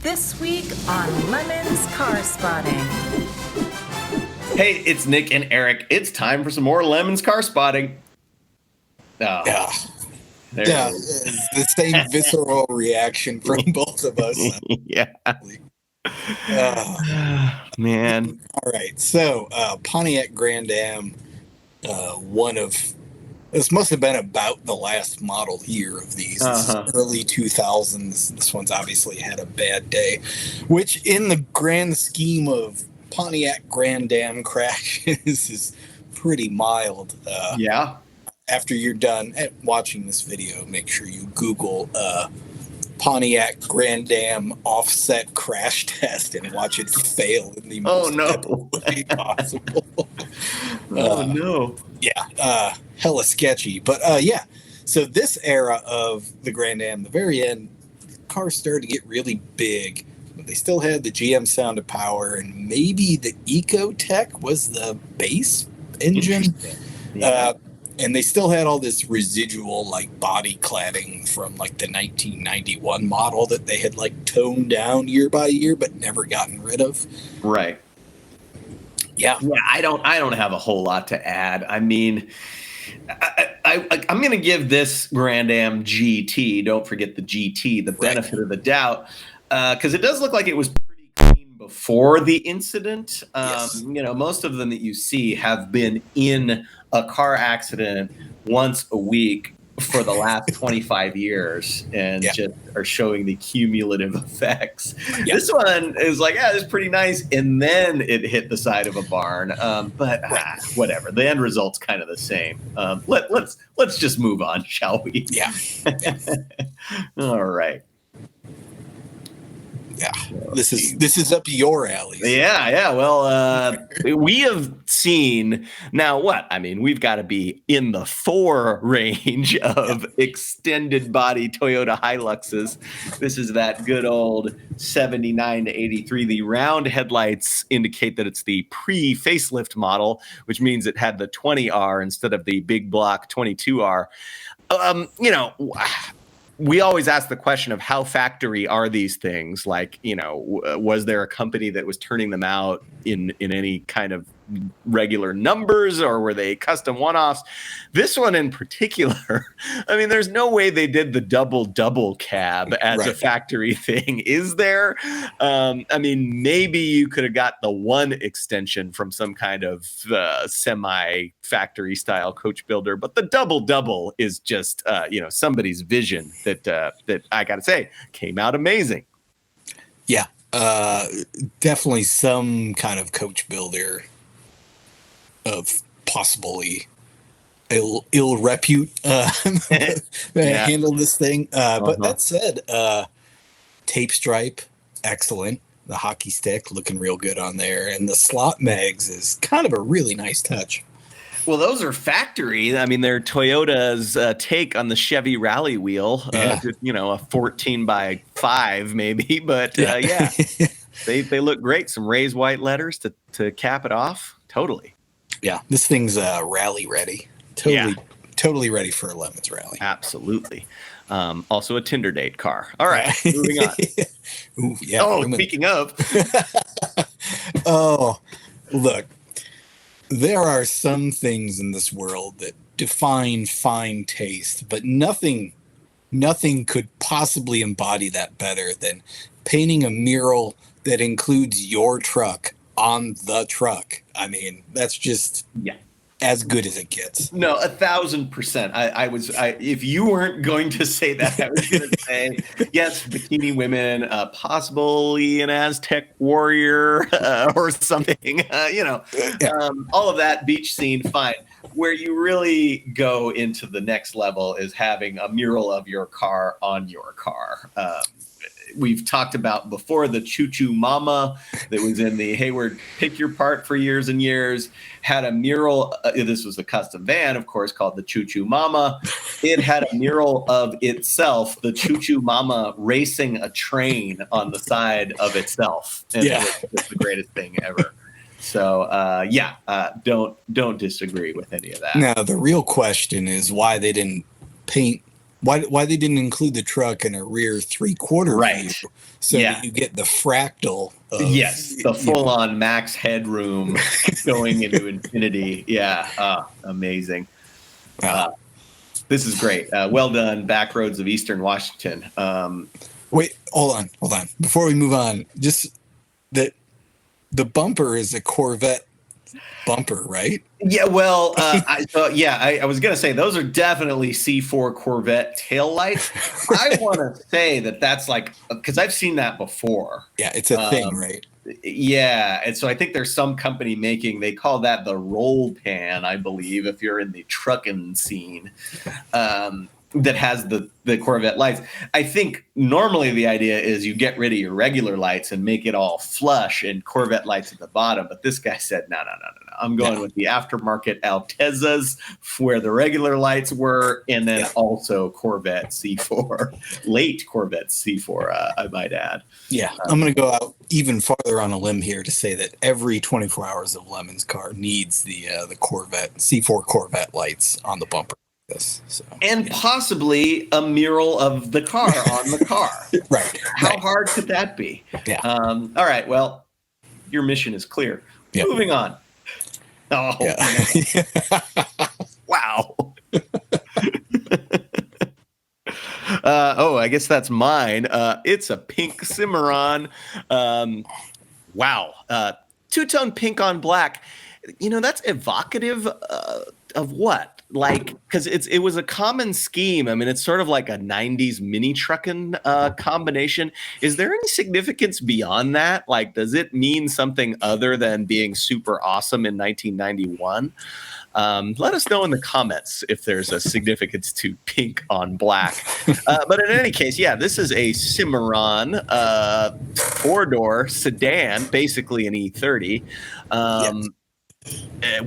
This week on Lemon's Car Spotting. Hey, it's Nick and Eric. It's time for some more Lemon's Car Spotting. Oh, yeah, the same visceral reaction from both of us. Yeah. Man. All right, so Pontiac Grand Am, this must have been about the last model year of these. Early 2000s. This one's obviously had a bad day, which in the grand scheme of Pontiac Grand Am crashes is pretty mild. Yeah. After you're done watching this video, make sure you Google Pontiac Grand Am offset crash test and watch it fail in the most epic way possible. No. Yeah, hella sketchy. But yeah, so this era of the Grand Am, the very end, cars started to get really big. But they still had the GM Sound of Power, and maybe the Ecotec was the base engine. Yeah. And they still had all this residual like body cladding from like the 1991 model that they had like toned down year by year, but never gotten rid of. Right. Yeah. I don't have a whole lot to add. I mean, I'm going to give this Grand Am GT, don't forget the GT, the benefit of the doubt, because it does look like it was pretty clean before the incident. Yes. You know, most of them that you see have been in a car accident once a week for the last 25 years and just are showing the cumulative effects. Yeah. This one is like, it's pretty nice. And then it hit the side of a barn. But whatever. The end result's kind of the same. Let's just move on, shall we? Yeah. All right. Yeah, this is up your alley. Yeah. Well, we have seen now what? I mean, we've got to be in the 4 range of extended body Toyota Hiluxes. This is that good old 79 to 83. The round headlights indicate that it's the pre-facelift model, which means it had the 20R instead of the big block 22R. You know, we always ask the question of how factory are these things? Like, you know, was there a company that was turning them out in any kind of regular numbers, or were they custom one-offs? This one in particular, I mean, there's no way they did the double cab as a factory thing, is there? I mean, maybe you could have got the one extension from some kind of semi-factory style coach builder, but the double is just somebody's vision that I gotta say came out amazing. Yeah, definitely some kind of coach builder of possibly ill repute handled this thing. But that said, tape stripe, excellent. The hockey stick looking real good on there. And the slot mags is kind of a really nice touch. Well, those are factory. I mean, they're Toyota's take on the Chevy rally wheel, a 14x5 maybe. But they look great. Some raised white letters to cap it off. Totally. Yeah, this thing's rally ready. Totally ready for a Lemons rally. Absolutely. Also a Tinder date car. All right, moving on. Ooh, yeah. Speaking of. Oh, look, there are some things in this world that define fine taste, but nothing could possibly embody that better than painting a mural that includes your truck on the truck. I mean, that's just as good as it gets. No, 1,000%. If you weren't going to say that, I was going to say yes, bikini women, possibly an Aztec warrior or something. All of that beach scene, fine. Where you really go into the next level is having a mural of your car on your car. We've talked about before the Choo Choo Mama that was in the Hayward Pick Your Part for years and years, had a mural. This was a custom van, of course, called the Choo Choo Mama. It had a mural of itself, the Choo Choo Mama racing a train on the side of itself. And it was just the greatest thing ever. So, don't disagree with any of that. Now, the real question is why they didn't paint why they didn't include the truck in a rear 3/4 Right. view so that you get the fractal of, Yes, the full-on max headroom going into infinity. Yeah, amazing. This is great. Well done, Backroads of Eastern Washington. Wait, hold on. Before we move on, just that the bumper is a Corvette bumper, right? Yeah, well, I was going to say those are definitely C4 Corvette taillights. I want to say that's like, because I've seen that before. Yeah, it's a thing, right? Yeah, and so I think there's some company they call that the roll pan, I believe, if you're in the trucking scene, that has the Corvette lights. I think normally the idea is you get rid of your regular lights and make it all flush and Corvette lights at the bottom. But this guy said, no. I'm going with the aftermarket Altezas where the regular lights were, and then also Corvette C4, late Corvette C4, I might add. Yeah, I'm going to go out even farther on a limb here to say that every 24 hours of Lemon's car needs the Corvette C4 Corvette lights on the bumper. Possibly a mural of the car on the car. Right. How hard could that be? Yeah. All right. Well, your mission is clear. Yep. Moving on. Oh, yeah. Wow. I guess that's mine. It's a pink Cimarron. Wow. Two-tone pink on black. That's evocative of what? Like, because it was a common scheme. I mean, it's sort of like a 90s mini trucking combination. Is there any significance beyond that? Like, does it mean something other than being super awesome in 1991? Let us know in the comments if there's a significance to pink on black. But in any case, yeah, this is a Cimarron 4-door sedan, basically an E30. Yes.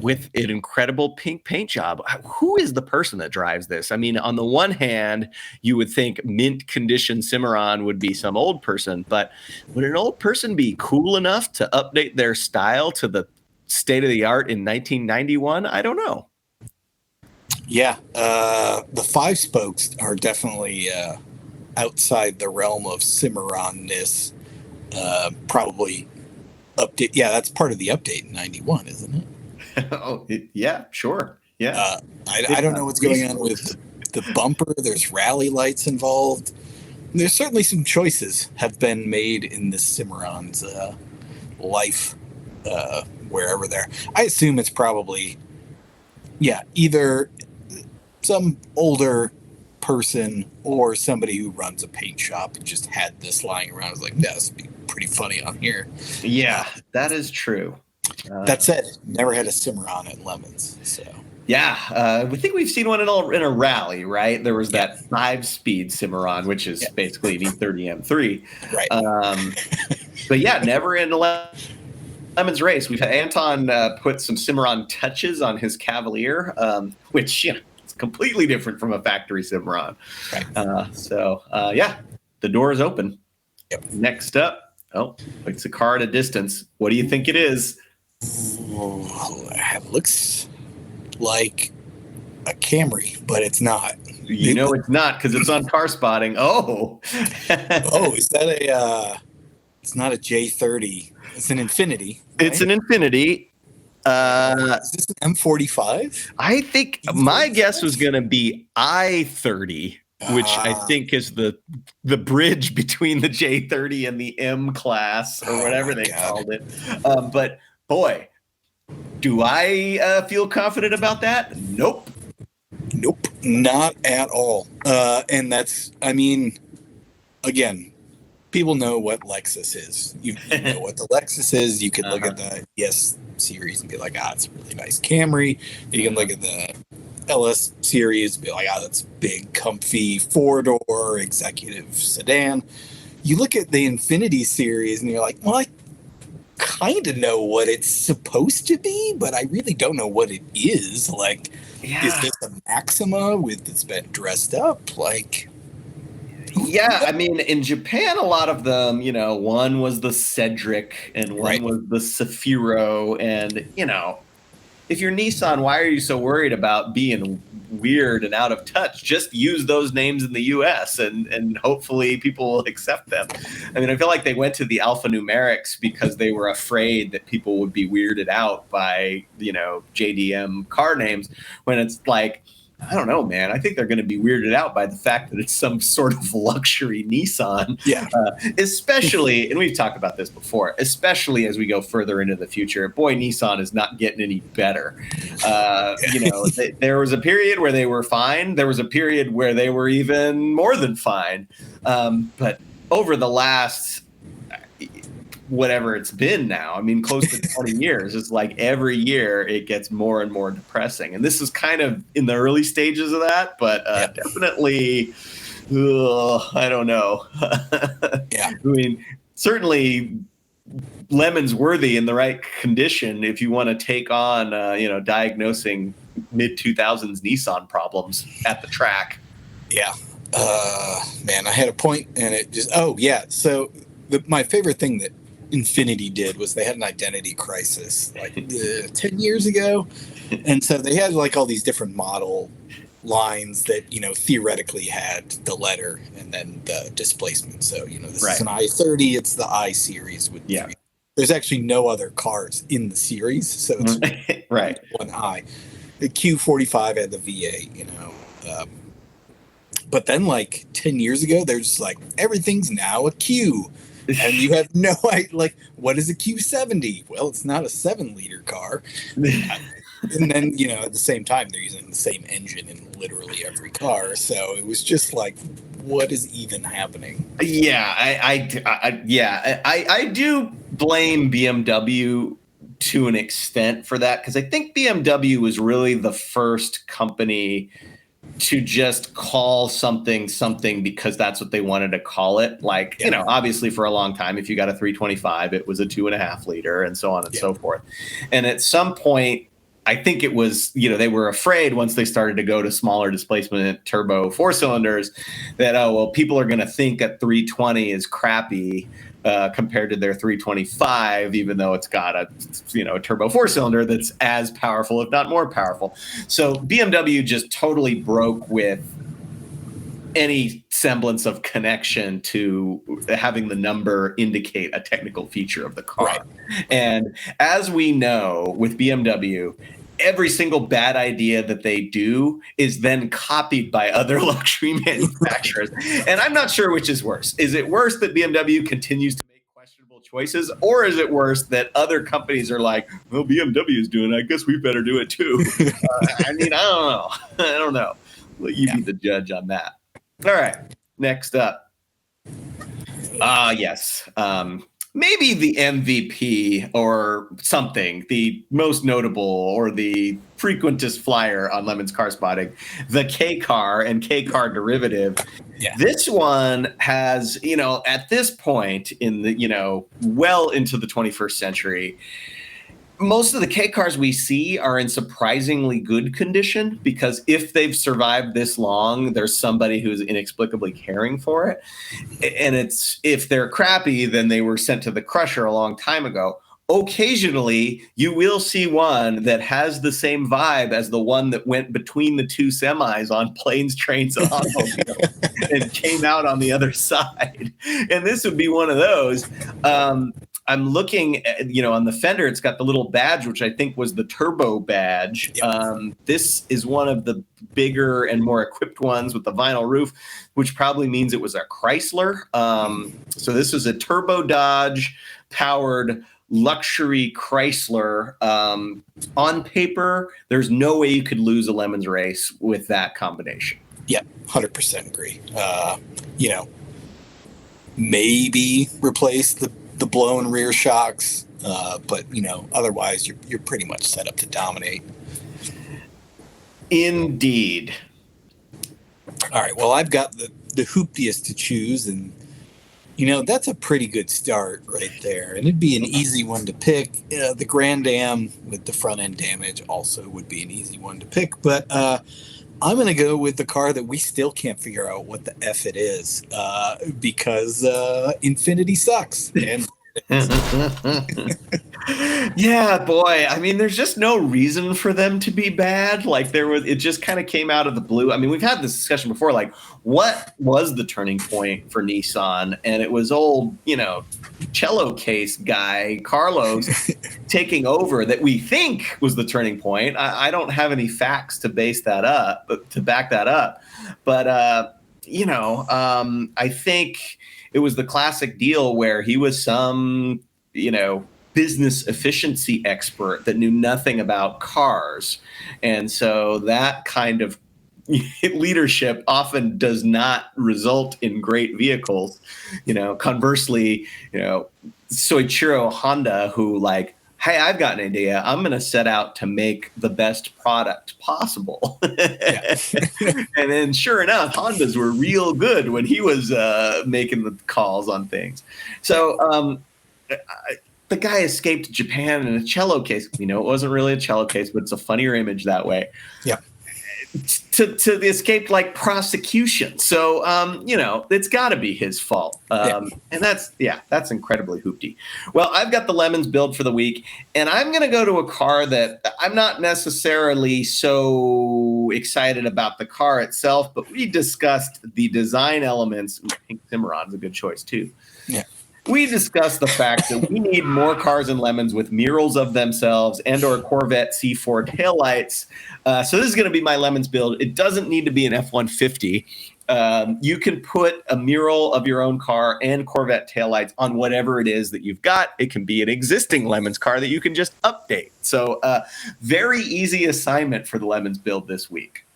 With an incredible pink paint job. Who is the person that drives this? I mean, on the one hand, you would think mint condition Cimarron would be some old person, but would an old person be cool enough to update their style to the state of the art in 1991? I don't know. Yeah, the 5 spokes are definitely outside the realm of Cimarron-ness. Probably update. Yeah, that's part of the update in 91, isn't it? Yeah, sure. Yeah. I don't know what's going on with the bumper. There's rally lights involved. There's certainly some choices have been made in the Cimarron's life wherever they're. I assume it's probably, either some older person or somebody who runs a paint shop and just had this lying around. It's like, this would be pretty funny on here. Yeah, that is true. That said, never had a Cimarron at Lemons. So yeah, we think we've seen one in a rally, right? There was that 5-speed Cimarron, which is basically an E30 M3. Right. But yeah, never in Lemon's race. We've had Anton put some Cimarron touches on his Cavalier, which it's completely different from a factory Cimarron. Right. The door is open. Yep. Next up, it's a car at a distance. What do you think it is? It looks like a Camry, but it's not. It's not because it's on Car Spotting. Oh, is that a? It's not a J30. It's an Infinity. Right? It's an Infinity. Is this an M45? I think my guess was going to be I-30. Which I think is the bridge between the J30 and the M class or whatever they called it. But boy, do I feel confident about that? Nope, not at all. And that's, again, people know what Lexus is. You know what the Lexus is. You can look at the ES series and be like, it's a really nice Camry. You can look at the LS series, be like, that's big, comfy 4-door executive sedan. You look at the Infinity series and you're like, well, I kind of know what it's supposed to be, but I really don't know what it is. Like, is this a Maxima that's been dressed up? Like, yeah, in Japan, a lot of them, one was the Cedric and one was the Safiro, and if you're Nissan, why are you so worried about being weird and out of touch? Just use those names in the US and hopefully people will accept them. I mean, I feel like they went to the alphanumerics because they were afraid that people would be weirded out by, JDM car names, when it's like, I don't know, man. I think they're going to be weirded out by the fact that it's some sort of luxury Nissan. Yeah. Especially, and we've talked about this before, especially as we go further into the future. Boy, Nissan is not getting any better. There was a period where they were fine. There was a period where they were even more than fine. But over the last whatever it's been now, I mean, close to 20 years, it's like every year it gets more and more depressing. And this is kind of in the early stages of that, but definitely, I don't know. Yeah. I mean, certainly Lemon's worthy in the right condition if you want to take on, diagnosing mid-2000s Nissan problems at the track. Yeah. Man, I had a point and it just, so my favorite thing that Infiniti did was they had an identity crisis like 10 years ago. And so they had like all these different model lines that, theoretically had the letter and then the displacement. So, this is an I-30, it's the I series with three. There's actually no other cars in the series. So it's right. One I. The Q45 had the V8, but then like 10 years ago, there's like everything's now a Q. And you have no idea, like, what is a Q70? Well, it's not a 7-liter car. And then, at the same time, they're using the same engine in literally every car. So it was just like, what is even happening? Yeah, I do blame BMW to an extent for that, because I think BMW was really the first company to just call something because that's what they wanted to call it. Like, obviously for a long time, if you got a 325, it was a 2.5 liter and so on and so forth. And at some point, I think it was, they were afraid once they started to go to smaller displacement turbo 4-cylinders that, people are going to think a 320 is crappy compared to their 325, even though it's got a turbo 4-cylinder that's as powerful, if not more powerful. So BMW just totally broke with any semblance of connection to having the number indicate a technical feature of the car. Right. And as we know with BMW, every single bad idea that they do is then copied by other luxury manufacturers. And I'm not sure which is worse. Is it worse that BMW continues to make questionable choices, or is it worse that other companies are like, well, BMW is doing it, I guess we better do it too? I don't know. Let you be the judge on that. All right. Next up. Yes. Maybe the MVP or something, the most notable or the frequentest flyer on Lemon's Car Spotting, the K-car and K-car derivative. Yeah. This one has, at this point in the, well into the 21st century, most of the K-cars we see are in surprisingly good condition, because if they've survived this long, there's somebody who's inexplicably caring for it. And if they're crappy, then they were sent to the crusher a long time ago. Occasionally, you will see one that has the same vibe as the one that went between the two semis on Planes, Trains, and Automobiles and came out on the other side. And this would be one of those. I'm looking at, on the fender, it's got the little badge, which I think was the turbo badge. Yep. This is one of the bigger and more equipped ones with the vinyl roof, which probably means it was a Chrysler. So this is a turbo Dodge powered luxury Chrysler. On paper, there's no way you could lose a Lemons race with that combination. Yeah, 100% agree. Maybe replace the blown rear shocks, but otherwise you're pretty much set up to dominate. Indeed. All right, well, I've got the hooptiest to choose, and that's a pretty good start right there, and it'd be an easy one to pick. The Grand Am with the front end damage also would be an easy one to pick, but I'm going to go with the car that we still can't figure out what the F it is, because Infiniti sucks. And Yeah, boy. I mean, there's just no reason for them to be bad. Like it just kind of came out of the blue. I mean, we've had this discussion before. Like, what was the turning point for Nissan? And it was old, cello case guy Carlos taking over that we think was the turning point. I don't have any facts to back that up, but I think it was the classic deal where he was some, business efficiency expert that knew nothing about cars. And so that kind of leadership often does not result in great vehicles. Conversely, Soichiro Honda, who hey, I've got an idea. I'm going to set out to make the best product possible. And then sure enough, Hondas were real good when he was making the calls on things. So the guy escaped Japan in a cello case. It wasn't really a cello case, but it's a funnier image that way. Yeah. To escape prosecution. So, it's got to be his fault. And that's incredibly hoopty. Well, I've got the Lemons build for the week, and I'm going to go to a car that I'm not necessarily so excited about the car itself, but we discussed the design elements. I think Cimarron's a good choice too. Yeah. We discussed the fact that we need more cars and Lemons with murals of themselves and or Corvette C4 taillights. So this is going to be my Lemons build. It doesn't need to be an F-150. You can put a mural of your own car and Corvette taillights on whatever it is that you've got. It can be an existing Lemons car that you can just update. So very easy assignment for the Lemons build this week.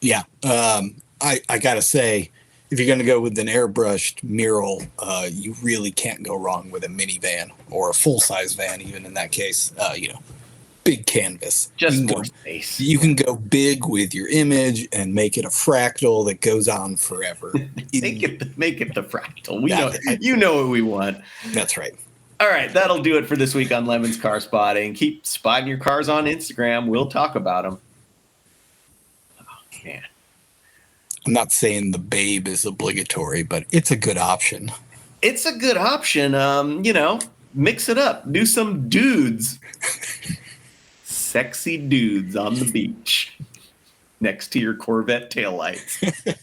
Yeah. I got to say, if you're going to go with an airbrushed mural, you really can't go wrong with a minivan or a full-size van, even in that case. Big canvas. Just more space. You can go big with your image and make it a fractal that goes on forever. make it the fractal. You know what we want. That's right. All right, that'll do it for this week on Lemons Car Spotting. Keep spotting your cars on Instagram. We'll talk about them. Oh, man. I'm not saying the Babe is obligatory, but it's a good option. It's a good option. Mix it up. Do some dudes. Sexy dudes on the beach next to your Corvette taillights.